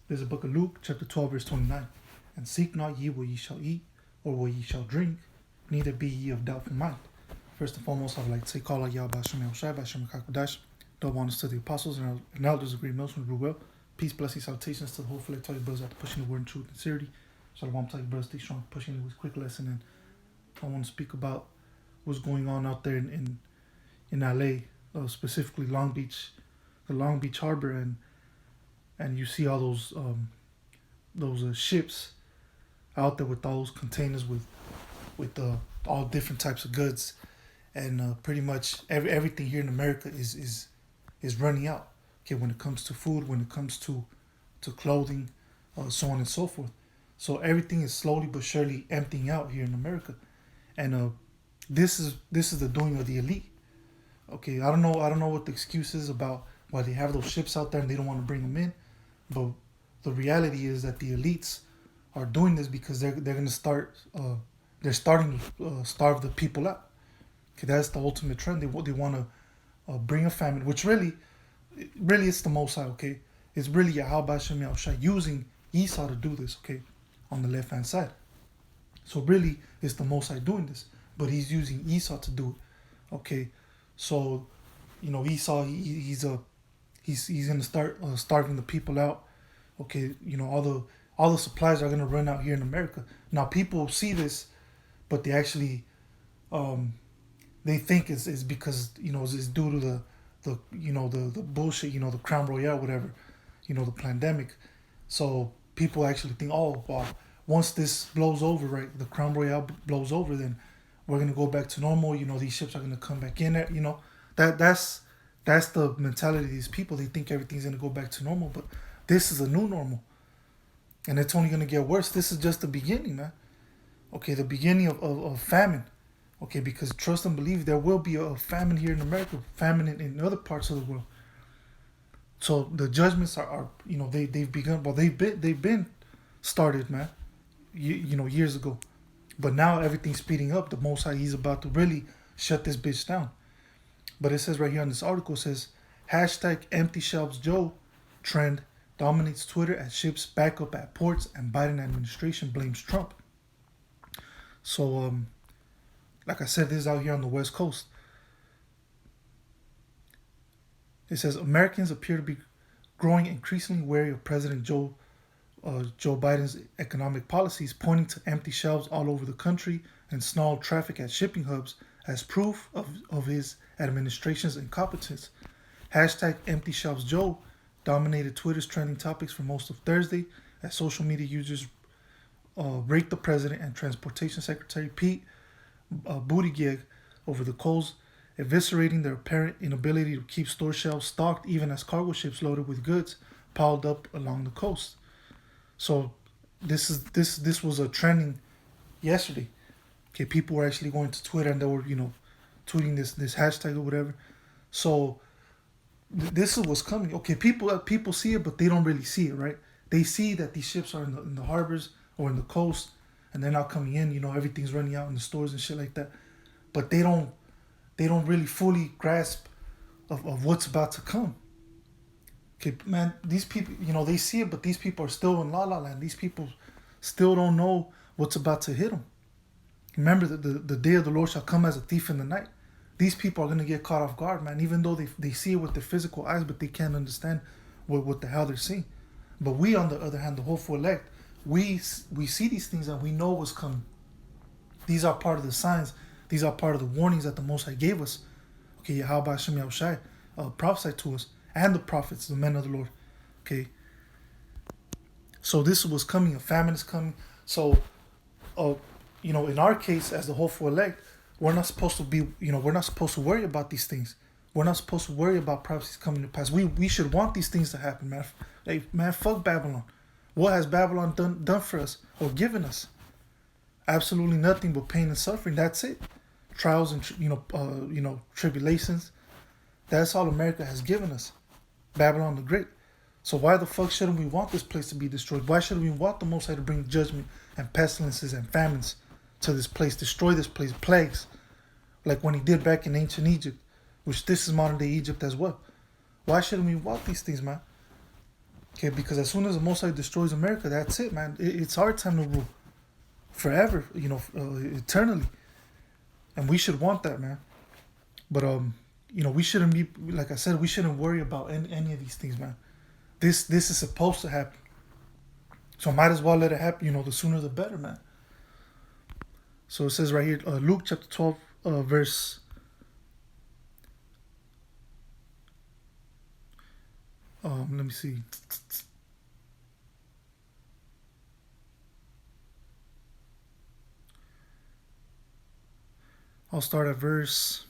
There's a book of Luke, chapter 12, verse 29. And seek not ye what ye shall eat, or what ye shall drink, neither be ye of doubtful mind. First and foremost, I would like to say, call out Yahweh Shem Yahushai, Bashem Kakodash. Double honors to the apostles and elders of Great Millstone Brew Well. Peace, blessings, salutations to the whole flag. Tell your brothers out to pushing the word in truth and sincerity. Shalom, tell your brothers stay strong, pushing it with quick lesson. And I want to speak about what's going on out there in LA, specifically Long Beach, the Long Beach Harbor, and you see all those ships out there with all those containers with all different types of goods, and pretty much everything here in America is running out. Okay, when it comes to food, when it comes to clothing, so on and so forth. So everything is slowly but surely emptying out here in America, and this is the doing of the elite. Okay, I don't know what the excuse is about why they have those ships out there and they don't want to bring them in, but the reality is that the elites are doing this because they're going to start they're starting to starve the people out. Okay, that's the ultimate trend. They want to bring a famine, which really it's the Most High. Okay, it's really Yahweh Shem Yahushai using Esau to do this. Okay, on the left hand side. So really, it's the Most High doing this, but he's using Esau to do it. Okay, so Esau he's gonna start starving the people out. Okay, all the supplies are gonna run out here in America. Now people see this, but they actually they think it's because it's due to the bullshit, the Crown Royale, whatever, the pandemic. So people actually think, oh well, once this blows over, right, the Crown Royale blows over, then we're gonna go back to normal. These ships are gonna come back in there. That's the mentality of these people. They think everything's gonna go back to normal, but this is a new normal, and it's only gonna get worse. This is just the beginning, man. Okay, the beginning of famine. Okay, because trust and believe there will be a famine here in America, famine in other parts of the world. So the judgments are they've begun. Well, they've been started, man. Years ago, but now everything's speeding up. The Most High, he's about to really shut this bitch down. But it says right here on this article, it says hashtag empty shelves Joe trend dominates Twitter as ships back up at ports and Biden administration blames Trump. So like I said, this is out here on the West Coast. It says Americans appear to be growing increasingly wary of President Joe Biden's economic policies, pointing to empty shelves all over the country and stalled traffic at shipping hubs as proof of his administration's incompetence. Hashtag empty shelves Joe dominated Twitter's trending topics for most of Thursday as social media users raked the president and Transportation Secretary Pete Buttigieg over the coals, eviscerating their apparent inability to keep store shelves stocked even as cargo ships loaded with goods piled up along the coast. So this was a trending yesterday. Okay, people were actually going to Twitter and they were tweeting this hashtag or whatever. So this is what's coming. Okay, people see it, but they don't really see it, right? They see that these ships are in the harbors or in the coast, and they're not coming in. Everything's running out in the stores and shit like that. But they don't really fully grasp of what's about to come. Okay, man, these people, they see it, but these people are still in la la land. These people still don't know what's about to hit them. Remember that the day of the Lord shall come as a thief in the night. These people are going to get caught off guard, man, even though they see it with their physical eyes, but they can't understand what the hell they're seeing. But we, on the other hand, the hopeful elect, we see these things and we know what's coming. These are part of the signs. These are part of the warnings that the Most High gave us. Okay, Yahweh Shem Yahushai prophesied to us, and the prophets, the men of the Lord. Okay. So this was coming. A famine is coming. So, in our case, as the hopeful elect, we're not supposed to be, we're not supposed to worry about these things. We're not supposed to worry about prophecies coming to pass. We should want these things to happen, man. Hey, man, fuck Babylon. What has Babylon done for us or given us? Absolutely nothing but pain and suffering. That's it. Trials and tribulations. That's all America has given us. Babylon the Great. So why the fuck shouldn't we want this place to be destroyed? Why shouldn't we want the Most High to bring judgment and pestilences and famines to this place, destroy this place, plagues, like when he did back in ancient Egypt, which this is modern day Egypt as well? Why shouldn't we want these things, man? Okay, because as soon as the Most High destroys America, that's it, man. It's our time to rule forever, eternally, and we should want that, man. But we shouldn't be, like I said, we shouldn't worry about any of these things, man. This is supposed to happen, so might as well let it happen. The sooner the better, man. So it says right here, Luke chapter 12, verse. Let me see. I'll start at verse.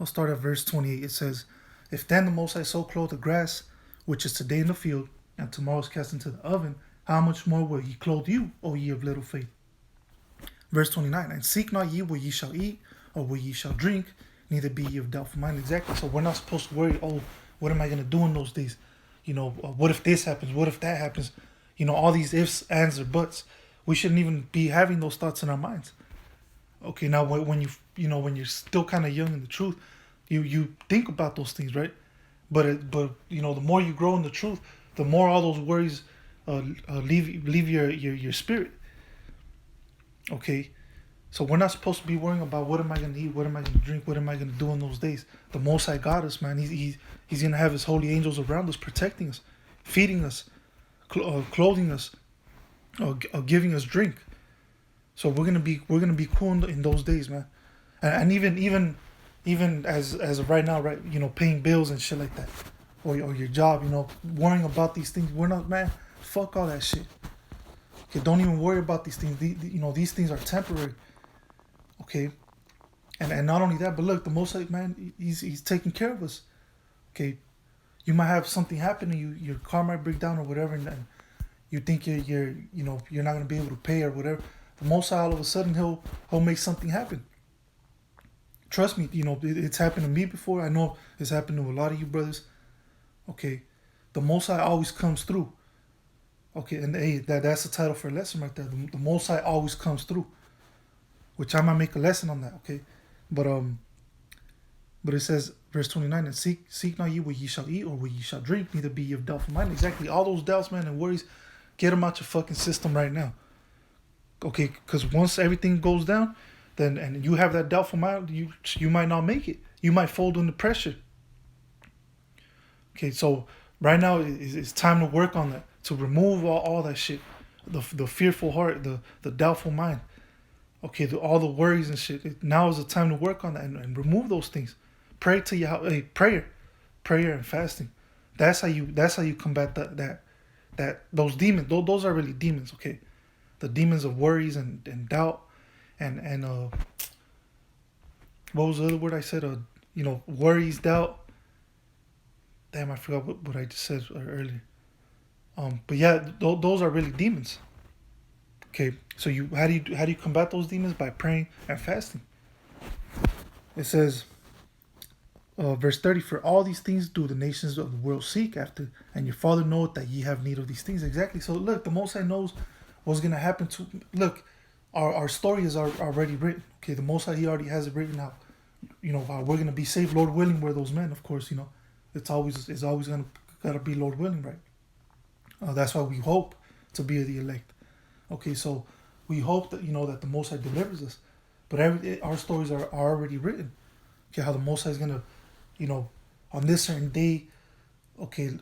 I'll start at verse 28. It says, "If then the Most High so clothe the grass, which is today in the field, and tomorrow is cast into the oven, how much more will He clothe you, O ye of little faith?" Verse 29. "And seek not ye what ye shall eat, or what ye shall drink, neither be ye of doubtful mind." Exactly. So we're not supposed to worry, oh, what am I going to do in those days? What if this happens? What if that happens? All these ifs, ands, or buts. We shouldn't even be having those thoughts in our minds. Okay, now when when you're still kind of young in the truth, you think about those things, right? But the more you grow in the truth, the more all those worries leave your spirit. Okay, so we're not supposed to be worrying about what am I going to eat, what am I going to drink, what am I going to do in those days. The Most High got us, man. He's going to have His holy angels around us, protecting us, feeding us, clothing us, giving us drink. So we're gonna be cool in those days, man. And even as of right now, right? Paying bills and shit like that, or your job, worrying about these things. We're not, man. Fuck all that shit. Okay, don't even worry about these things. These things are temporary. Okay, and not only that, but look, the Most High, man, he's taking care of us. Okay, you might have something happen to you, your car might break down or whatever, and you think you're not gonna be able to pay or whatever. The Most High, all of a sudden, he'll make something happen. Trust me, it's happened to me before. I know it's happened to a lot of you brothers. Okay, the Most High always comes through. Okay, and hey, that's the title for a lesson right there. The Most High always comes through, which I might make a lesson on that. Okay, but it says verse 29, "And seek not ye what ye shall eat or what ye shall drink, neither be ye of doubtful mind." Exactly, all those doubts, man, and worries, get them out your fucking system right now. Okay, because once everything goes down, then and you have that doubtful mind, you might not make it. You might fold under pressure. Okay, so right now it's time to work on that, to remove all that shit, the fearful heart, the doubtful mind. Okay, all the worries and shit. Now is the time to work on that and remove those things. Pray to your prayer and fasting. That's how you combat those demons. Those are really demons. Okay. The demons of worries and doubt and what was the other word I said? Worries, doubt. Damn, I forgot what I just said earlier. But yeah, those are really demons. Okay, so how do you combat those demons? By praying and fasting. It says, verse 30, "For all these things do the nations of the world seek after, and your Father knoweth that ye have need of these things." Exactly. So look, the Most High knows what's gonna happen to. Look, our story is already written. Okay, the Most High, He already has it written out. How we're gonna be saved, Lord willing. We're those men, of course. It's always gotta be Lord willing, right? That's why we hope to be the elect. Okay, so we hope that that the Most High delivers us, but our stories are already written. Okay, how the Most High is gonna, on this certain day. Okay,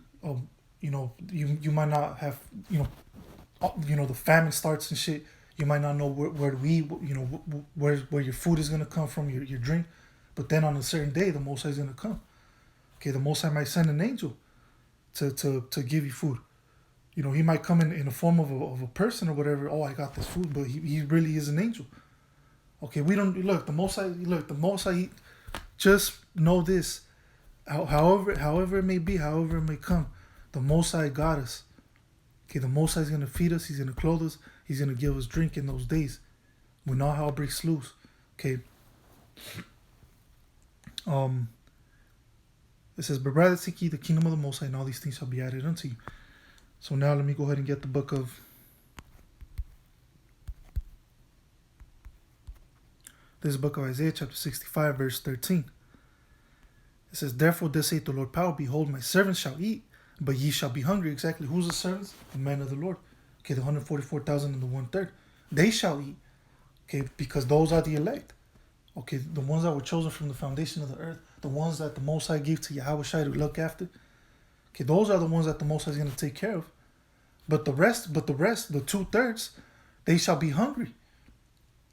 you might not have the famine starts and shit. You might not know where to eat, where your food is gonna come from, your drink. But then on a certain day, the Most High is gonna come. Okay, the Most High might send an angel to give you food. He might come in the form of a person or whatever. Oh, I got this food, but he really is an angel. Okay, we don't look the Most High. Look, the Most High. Just know this. However it may be, however it may come, the Most High got us. Okay, the Most High is gonna feed us. He's gonna clothe us. He's gonna give us drink in those days when all hell breaks loose. Okay. It says, "But rather seek ye the kingdom of the Most High, and all these things shall be added unto you." So now let me go ahead and get the book of This is the book of Isaiah, chapter 65, verse 13. It says, therefore, thus saith the Lord power, behold, my servants shall eat, but ye shall be hungry. Exactly. Who's the servants? The men of the Lord. Okay, the 144,000 and the 1/3. They shall eat. Okay, because those are the elect. Okay, the ones that were chosen from the foundation of the earth, the ones that the Most High gave to Yahweh Shai to look after. Okay, those are the ones that the Most High is going to take care of. But the rest, the 2/3, they shall be hungry.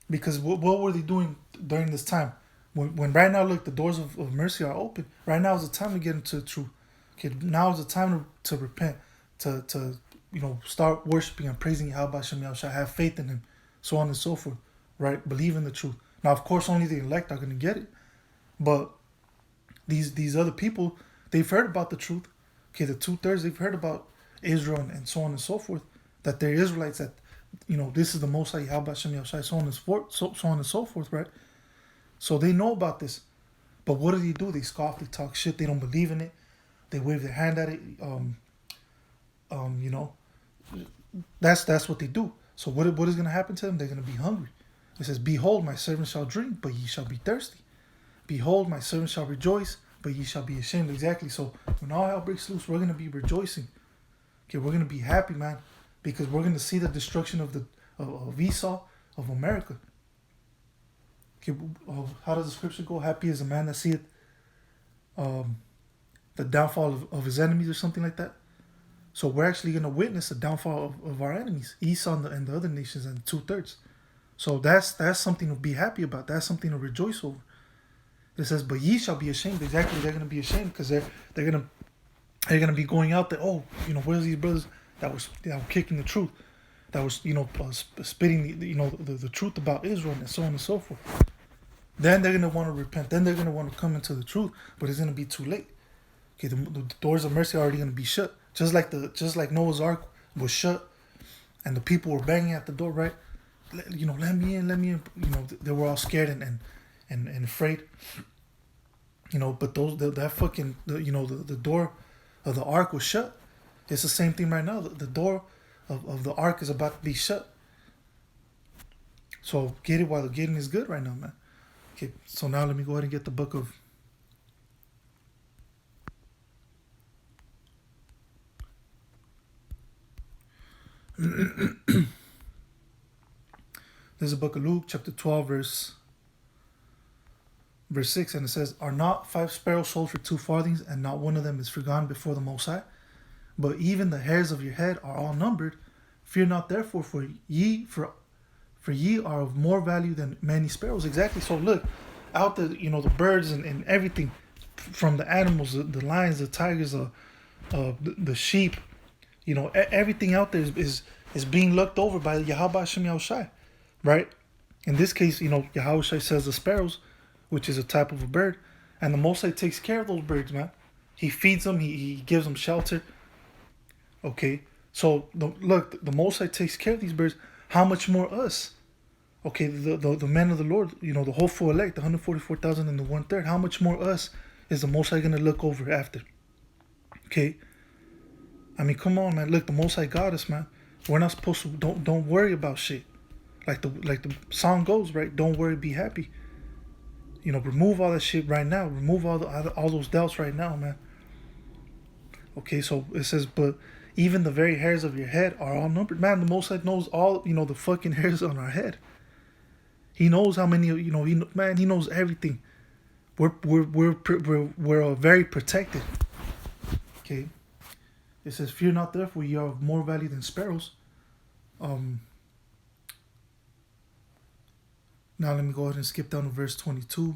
Because what were they doing during this time? When right now, look, the doors of mercy are open. Right now is the time to get into the truth. Okay, now is the time to repent, to start worshiping and praising Yahweh Shem Yahushua, have faith in Him, so on and so forth, right? Believe in the truth. Now, of course, only the elect are going to get it. But these other people, they've heard about the truth. Okay, the 2/3, they've heard about Israel and so on and so forth, that they're Israelites, that, this is the Most High Yahweh Shem Yahushua, so on and so forth, right? So they know about this. But what do? They scoff, they talk shit, they don't believe in it. They wave their hand at it. That's what they do. So what is going to happen to them? They're going to be hungry. It says, behold, my servant shall drink, but ye shall be thirsty. Behold, my servant shall rejoice, but ye shall be ashamed. Exactly. So when all hell breaks loose, we're going to be rejoicing. Okay, we're going to be happy, man, because we're going to see the destruction of Esau, of America. Okay, how does the scripture go? Happy is a man that seeth the downfall of his enemies, or something like that. So we're actually going to witness the downfall of our enemies, Esau and the other nations, and 2/3. So that's something to be happy about. That's something to rejoice over. It says, but ye shall be ashamed. Exactly, they're going to be ashamed, because they're going to be going out there. Oh, where's these brothers that were kicking the truth, that was spitting the truth about Israel, and so on and so forth. Then they're going to want to repent. Then they're going to want to come into the truth, but it's going to be too late. Okay, the doors of mercy are already going to be shut. Just like Noah's Ark was shut, and the people were banging at the door, right? Let me in. They were all scared and afraid. But the door of the ark was shut. It's the same thing right now. The door of the ark is about to be shut. So get it while the getting is good right now, man. Okay, so now let me go ahead and get the book of This is the book of Luke, chapter 12, verse 6, and it says, are not 5 sparrows sold for 2 farthings, and not one of them is forgotten before the Most High? But even the hairs of your head are all numbered. Fear not therefore, for ye are of more value than many sparrows. Exactly. So look, out the the birds and everything, from the animals, the lions, the tigers, the sheep, everything out there is being looked over by Yahweh Shem Yahushai, right? In this case, Yahweh Shai says the sparrows, which is a type of a bird, and the Most High takes care of those birds, man. He feeds them, he gives them shelter. Okay, so the Most High takes care of these birds. How much more us? Okay, the men of the Lord, the whole full elect, the 144,000 and the 1/3. How much more us is the Most High gonna look over after? Okay, I mean, come on, man. Look, the Most High got us, man. We're not supposed to. Don't worry about shit. Like the song goes, right? Don't worry, be happy. Remove all that shit right now. Remove all those doubts right now, man. Okay, so it says, but even the very hairs of your head are all numbered. Man, the Most High knows all, the fucking hairs on our head. He knows how many, he knows everything. We're very protected. Okay. It says, fear not therefore, ye are of more value than sparrows. Now let me go ahead and skip down to verse 22.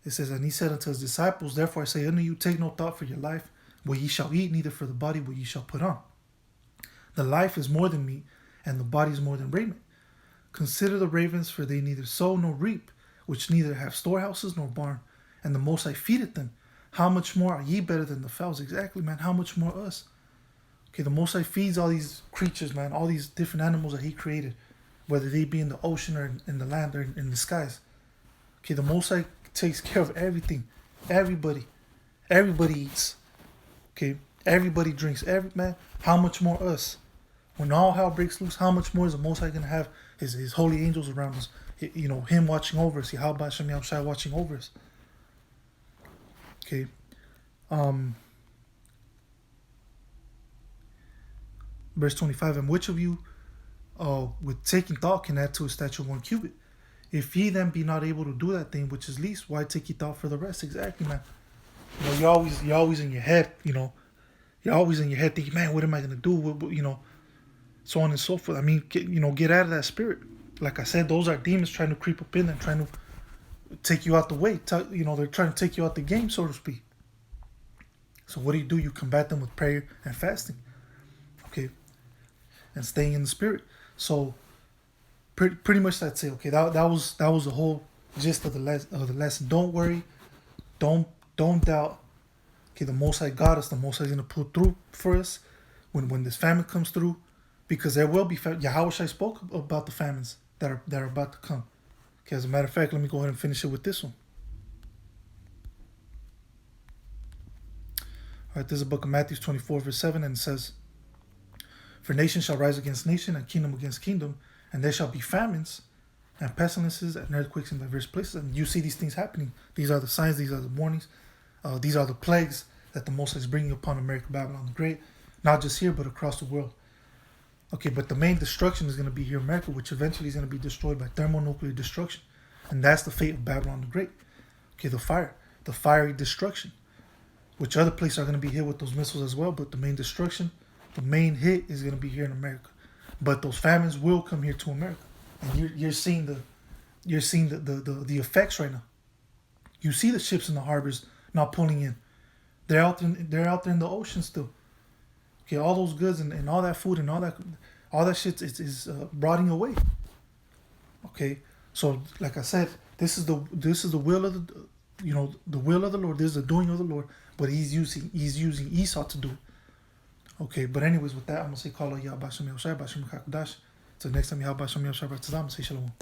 It says, and he said unto his disciples, therefore I say unto you, take no thought for your life, what ye shall eat, neither for the body what ye shall put on. The life is more than meat, and the body is more than raiment. Consider the ravens, for they neither sow nor reap, which neither have storehouses nor barn, and the Most High feedeth them. How much more are ye better than the fowls? Exactly, man. How much more us? Okay, the Most High feeds all these creatures, man, all these different animals that he created, whether they be in the ocean or in the land or in the skies. Okay, the Most High takes care of everything. Everybody eats. Okay, everybody drinks. Man, how much more us? When all hell breaks loose, how much more is the Most High gonna have his holy angels around us. You know, him watching over us. Yahweh Hashem Yahushua watching over us. Okay. Verse 25, and which of you with taking thought can add to a stature 1 cubit? If ye then be not able to do that thing which is least, why take ye thought for the rest? Exactly, man. You know, you're always in your head, you know. You're always in your head thinking, man, what am I going to do? What, you know, so on and so forth. I mean, get out of that spirit. Like I said, those are demons trying to creep up in and trying to take you out the way. You know, they're trying to take you out the game, so to speak. So what do? You combat them with prayer and fasting. Okay. And staying in the spirit. So pretty much that's it. Okay, that was the whole gist of the lesson. Don't worry, don't doubt. Okay, the Most High got us. The Most High is gonna pull through for us when this famine comes through, because there will be Yahweh Shai spoke about the famines that are about to come. Okay, as a matter of fact, let me go ahead and finish it with this one. All right, this is the book of Matthew 24 verse 7, and it says, "For nation shall rise against nation, and kingdom against kingdom, and there shall be famines and pestilences and earthquakes in diverse places." And you see these things happening. These are the signs, these are the warnings, these are the plagues that the Most High is bringing upon America, Babylon the Great, not just here, but across the world. Okay, but the main destruction is going to be here in America, which eventually is going to be destroyed by thermonuclear destruction. And that's the fate of Babylon the Great. Okay, the fiery destruction, which other places are going to be hit with those missiles as well, but the main destruction, the main hit is going to be here in America. But those famines will come here to America, and you're seeing the effects right now. You see the ships in the harbors not pulling in. They're out there in the ocean still. Okay, all those goods and all that food and all that shit is rotting away. Okay, so like I said, this is the will of the will of the Lord. This is the doing of the Lord, but he's using Esau to do it. Okay, but anyways, with that, I'm going to say, Kala Yah Bashem Yahushai, Bashem Kakudash. Till next time, Yah Bashem Yahushai, I'm going to say Shalom.